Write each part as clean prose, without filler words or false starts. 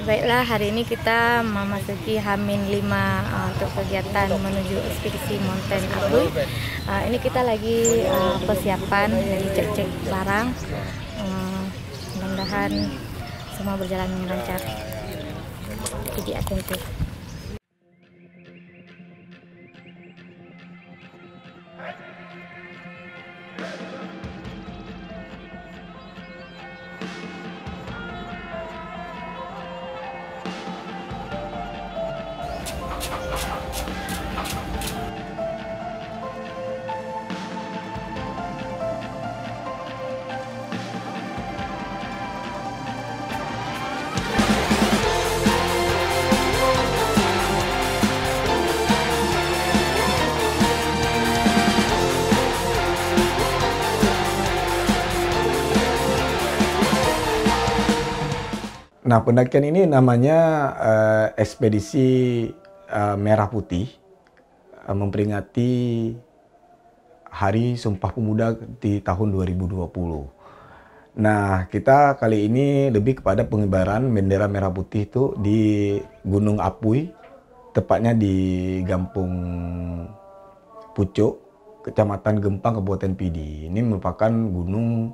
Baiklah, hari ini kita memasuki H-5 untuk kegiatan menuju ekspedisi Mountain Abu. Ini kita lagi persiapan, lagi cek-cek barang. Mudah-mudahan semua berjalan dengan lancar. Jadi atentif. Nah, pendakian ini namanya ekspedisi Merah Putih, memperingati Hari Sumpah Pemuda di tahun 2020. Nah, kita kali ini lebih kepada pengibaran bendera merah putih itu di Gunung Apuy, tepatnya di Gampung Pucuk, Kecamatan Gempang, Kabupaten Pidi. Ini merupakan gunung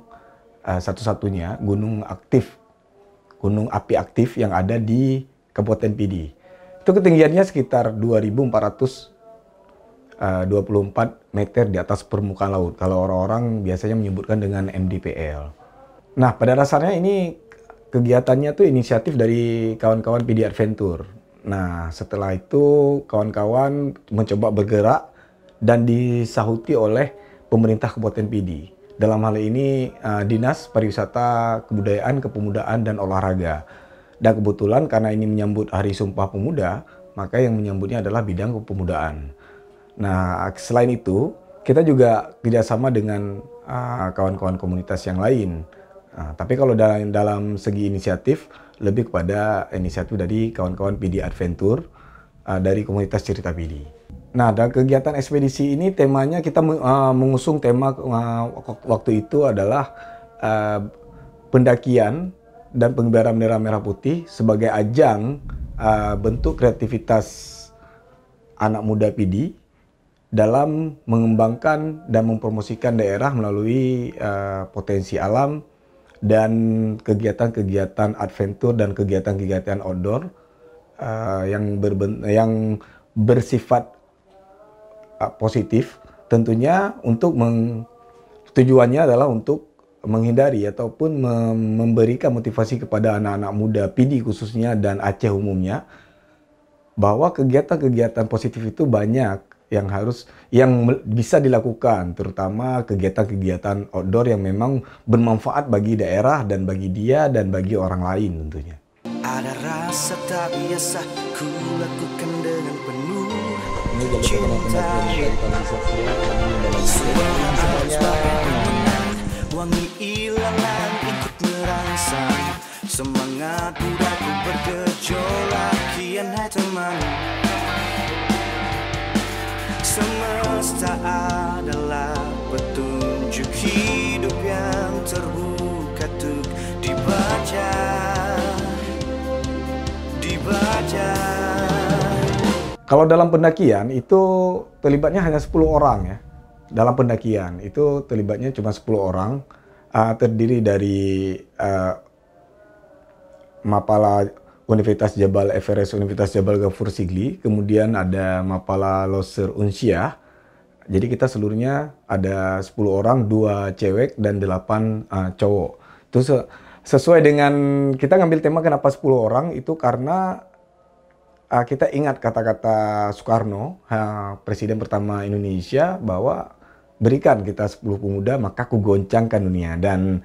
satu-satunya gunung aktif, gunung api aktif yang ada di Kabupaten Pidi. Itu ketinggiannya sekitar 2.424 meter di atas permukaan laut. Kalau orang-orang biasanya menyebutkan dengan MDPL. Nah, pada dasarnya ini kegiatannya tuh inisiatif dari kawan-kawan Pidi Adventure. Nah, setelah itu kawan-kawan mencoba bergerak dan disahuti oleh pemerintah Kabupaten Pidi. Dalam hal ini Dinas Pariwisata, Kebudayaan, Kepemudaan, dan Olahraga. Dan kebetulan karena ini menyambut Hari Sumpah Pemuda, maka yang menyambutnya adalah bidang kepemudaan. Nah, selain itu, kita juga kerjasama dengan kawan-kawan komunitas yang lain. Tapi kalau dalam segi inisiatif, lebih kepada inisiatif dari kawan-kawan Pidi Adventure dari komunitas Cerita Pidi. Nah, dalam kegiatan ekspedisi ini temanya kita mengusung tema waktu itu adalah pendakian dan pengibaran bendera merah putih sebagai ajang bentuk kreativitas anak muda Pidi dalam mengembangkan dan mempromosikan daerah melalui potensi alam dan kegiatan-kegiatan adventure dan kegiatan-kegiatan outdoor yang bersifat positif, tentunya untuk tujuannya adalah untuk menghindari ataupun memberikan motivasi kepada anak-anak muda Pidi khususnya dan Aceh umumnya, bahwa kegiatan-kegiatan positif itu banyak yang bisa dilakukan, terutama kegiatan-kegiatan outdoor yang memang bermanfaat bagi daerah dan bagi dia dan bagi orang lain tentunya. Ada rasa tak biasa ku lakukan dengan penuh cinta. Wangi ilalang ikut merangsang semangat mudaku bergejolak kian hai teman. Semesta adalah petunjuk hidup yang terbuka untuk dibaca. Kalau dalam pendakian itu terlibatnya hanya 10 orang ya. Dalam pendakian itu terlibatnya cuma 10 orang, terdiri dari Mapala Universitas Jabal Everest, Universitas Jabal Ghafur Sigli, kemudian ada Mapala Loser Unsyah. Jadi kita seluruhnya ada 10 orang, 2 cewek dan 8 cowok. Itu sesuai dengan kita ngambil tema kenapa 10 orang itu karena kita ingat kata-kata Soekarno, Presiden pertama Indonesia, bahwa berikan kita 10 pemuda maka ku goncangkan dunia. Dan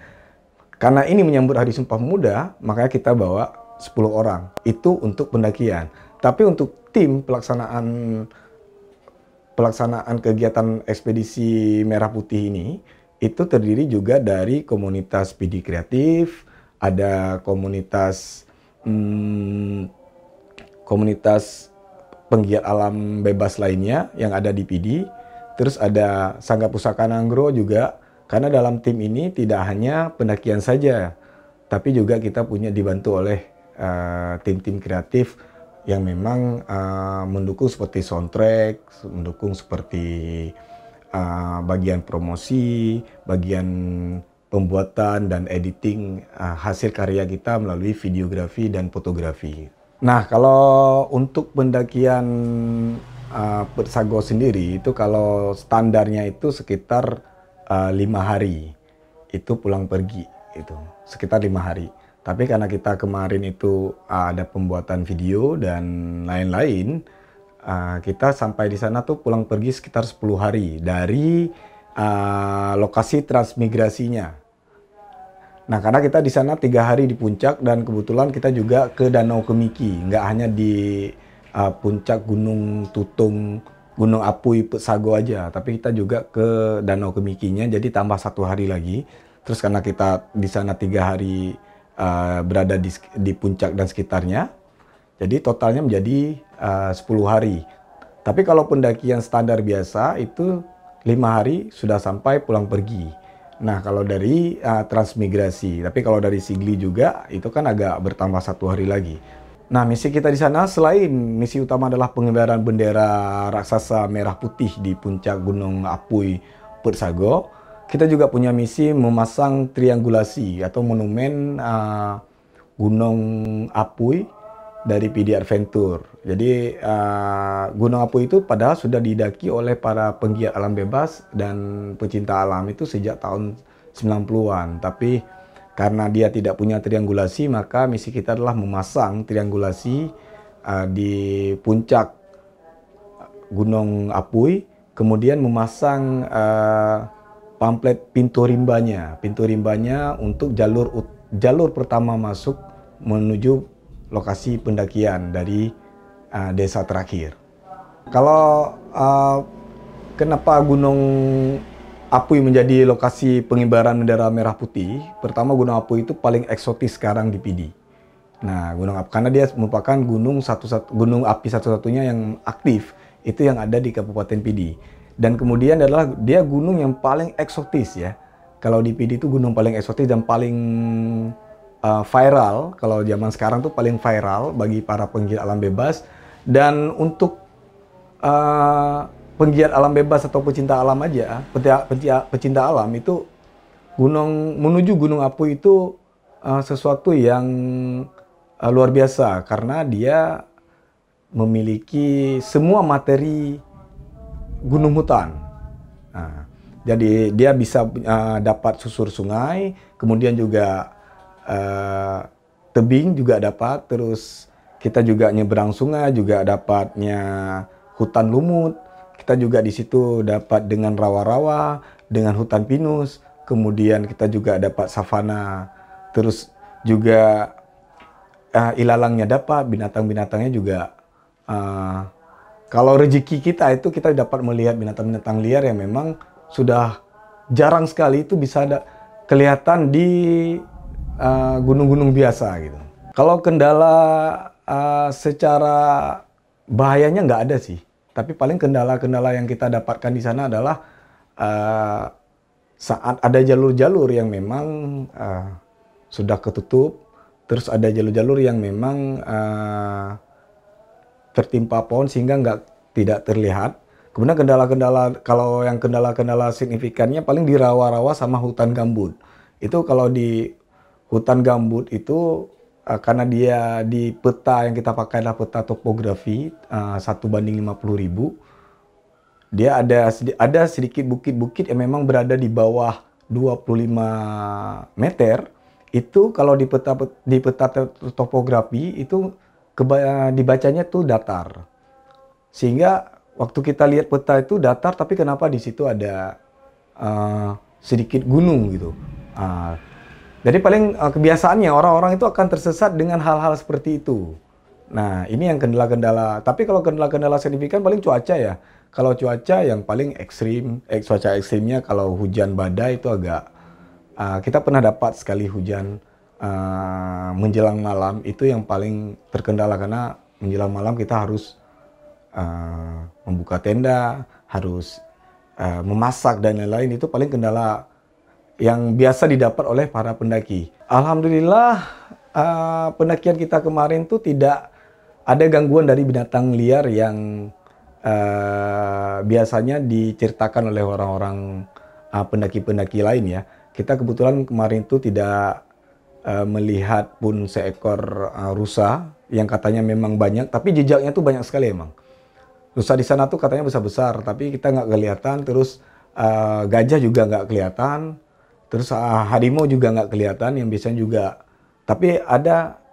karena ini menyambut Hari Sumpah Pemuda, makanya kita bawa 10 orang. Itu untuk pendakian. Tapi untuk tim pelaksanaan kegiatan ekspedisi Merah Putih ini, itu terdiri juga dari komunitas Pidi Kreatif, ada komunitas penggiat alam bebas lainnya yang ada di Pidi. Terus ada Sangga Pusaka Nanggro juga, karena dalam tim ini tidak hanya pendakian saja, tapi juga kita punya dibantu oleh tim-tim kreatif yang memang mendukung seperti soundtrack, mendukung seperti bagian promosi, bagian pembuatan dan editing hasil karya kita melalui videografi dan fotografi. Nah, kalau untuk pendakian Persago sendiri itu kalau standarnya itu sekitar 5 hari itu pulang pergi, itu sekitar 5 hari. Tapi karena kita kemarin itu ada pembuatan video dan lain-lain, kita sampai di sana tuh pulang pergi sekitar 10 hari dari lokasi transmigrasinya. Nah, karena kita di sana 3 hari di puncak dan kebetulan kita juga ke Danau Kemiki, nggak hanya di puncak Gunung Tutung, Gunung Apui, Persago aja, tapi kita juga ke Danau Kemikinya, jadi tambah 1 hari lagi. Terus karena kita di sana 3 hari berada di puncak dan sekitarnya, jadi totalnya menjadi 10 hari. Tapi kalau pendakian standar biasa itu 5 hari sudah sampai pulang pergi. Nah, kalau dari transmigrasi, tapi kalau dari Sigli juga itu kan agak bertambah 1 hari lagi. Nah, misi kita di sana selain misi utama adalah pengibaran bendera raksasa merah putih di puncak Gunung Apui Persago, kita juga punya misi memasang triangulasi atau monumen Gunung Apui dari PD Adventure. Jadi Gunung Apui itu padahal sudah didaki oleh para penggiat alam bebas dan pecinta alam itu sejak tahun 90-an. Tapi karena dia tidak punya triangulasi, maka misi kita adalah memasang triangulasi di puncak Gunung Apui, kemudian memasang pamflet pintu rimbanya untuk jalur pertama masuk menuju lokasi pendakian dari desa terakhir. Kalau kenapa Gunung Apui menjadi lokasi pengibaran bendera merah putih? Pertama, Gunung Apui itu paling eksotis sekarang di PD. Nah, karena dia merupakan gunung api satu-satunya yang aktif itu yang ada di Kabupaten PD. Dan kemudian adalah dia gunung yang paling eksotis ya. Kalau di PD itu gunung paling eksotis dan paling viral, kalau zaman sekarang tuh paling viral bagi para penggiat alam bebas. Dan untuk penggiat alam bebas atau pecinta alam aja, pecinta alam itu menuju Gunung Apui itu sesuatu yang luar biasa karena dia memiliki semua materi gunung hutan. Nah, jadi dia bisa dapat susur sungai, kemudian juga tebing juga dapat, terus kita juga nyeberang sungai juga dapatnya hutan lumut. Kita juga di situ dapat dengan rawa-rawa, dengan hutan pinus, kemudian kita juga dapat savana, terus juga ilalangnya dapat, binatang-binatangnya juga. Kalau rezeki kita itu kita dapat melihat binatang-binatang liar yang memang sudah jarang sekali itu bisa kelihatan di gunung-gunung biasa gitu. Kalau kendala secara bahayanya nggak ada sih. Tapi paling kendala-kendala yang kita dapatkan di sana adalah saat ada jalur-jalur yang memang sudah ketutup, terus ada jalur-jalur yang memang tertimpa pohon sehingga tidak terlihat. Kemudian kendala-kendala, kalau yang kendala-kendala signifikannya paling di rawa-rawa sama hutan gambut. Itu kalau di hutan gambut itu karena dia di peta yang kita pakai adalah peta topografi 1:50.000, dia ada sedikit bukit-bukit yang memang berada di bawah 25 meter. Itu kalau di peta topografi itu dibacanya tuh datar. Sehingga waktu kita lihat peta itu datar, tapi kenapa di situ ada sedikit gunung gitu. Jadi paling kebiasaannya orang-orang itu akan tersesat dengan hal-hal seperti itu. Nah, ini yang kendala-kendala. Tapi kalau kendala-kendala signifikan paling cuaca ya. Kalau cuaca yang paling ekstrim, cuaca ekstrimnya kalau hujan badai itu agak... kita pernah dapat sekali hujan menjelang malam, itu yang paling terkendala karena menjelang malam kita harus membuka tenda, harus memasak dan lain-lain. Itu paling kendala yang biasa didapat oleh para pendaki. Alhamdulillah pendakian kita kemarin tuh tidak ada gangguan dari binatang liar yang biasanya diceritakan oleh orang-orang pendaki-pendaki lain ya. Kita kebetulan kemarin tuh tidak melihat pun seekor rusa yang katanya memang banyak, tapi jejaknya tuh banyak sekali emang. Rusa di sana tuh katanya besar-besar, tapi kita nggak kelihatan. Terus gajah juga nggak kelihatan. Terus harimau juga nggak kelihatan, yang biasanya juga. Tapi ada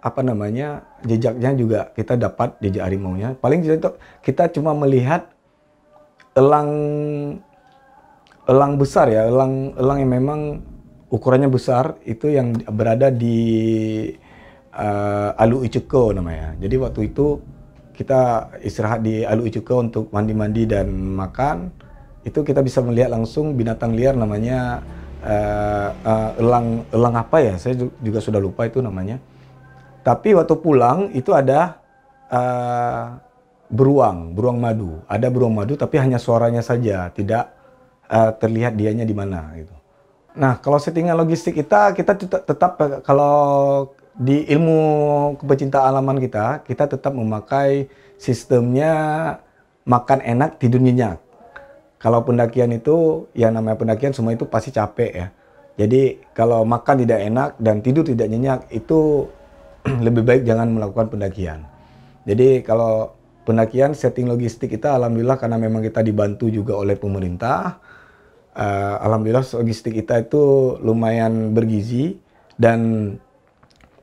jejaknya juga kita dapat, jejak harimaunya. Paling kita cuma melihat elang besar ya, elang yang memang ukurannya besar, itu yang berada di Alu Icuko namanya. Jadi waktu itu kita istirahat di Alu Icuko untuk mandi-mandi dan makan. Itu kita bisa melihat langsung binatang liar namanya elang apa ya? Saya juga sudah lupa itu namanya. Tapi waktu pulang itu ada beruang madu. Ada beruang madu tapi hanya suaranya saja, tidak terlihat dianya di mana gitu. Nah, kalau settingan logistik kita tetap kalau di ilmu kepecinta alaman kita tetap memakai sistemnya makan enak, tidur nyenyak. Kalau pendakian itu, yang namanya pendakian semua itu pasti capek ya. Jadi kalau makan tidak enak dan tidur tidak nyenyak, itu lebih baik jangan melakukan pendakian. Jadi kalau pendakian setting logistik kita alhamdulillah karena memang kita dibantu juga oleh pemerintah. Alhamdulillah logistik kita itu lumayan bergizi, dan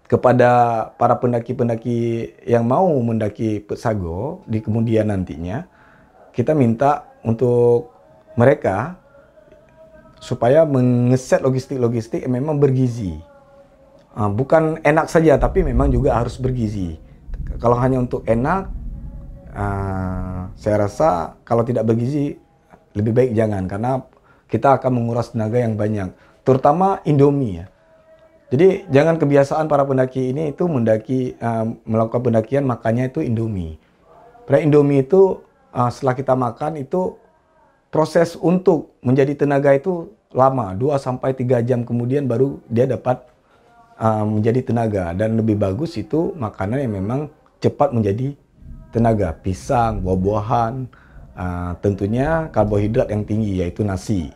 kepada para pendaki-pendaki yang mau mendaki Sago di kemudian nantinya, kita minta untuk mereka supaya mengeset logistik-logistik yang memang bergizi. Bukan enak saja, tapi memang juga harus bergizi. Kalau hanya untuk enak, saya rasa kalau tidak bergizi lebih baik jangan, karena kita akan menguras tenaga yang banyak, terutama Indomie ya. Jadi jangan kebiasaan para pendaki ini itu melakukan pendakian makannya itu Indomie. Karena Indomie itu setelah kita makan itu proses untuk menjadi tenaga itu lama, 2-3 jam kemudian baru dia dapat menjadi tenaga. Dan lebih bagus itu makanan yang memang cepat menjadi tenaga, pisang, buah-buahan, tentunya karbohidrat yang tinggi yaitu nasi.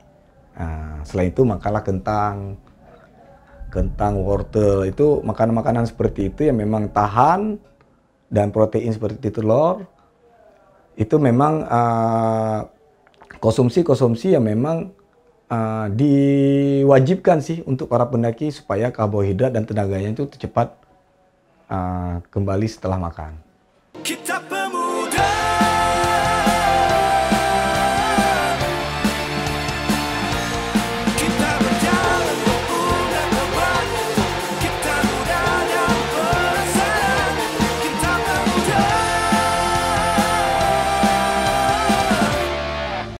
Selain itu makanlah kentang, wortel, itu makanan-makanan seperti itu yang memang tahan, dan protein seperti telur itu memang konsumsi yang memang diwajibkan sih untuk para pendaki supaya karbohidrat dan tenaganya itu cepat kembali setelah makan. Kita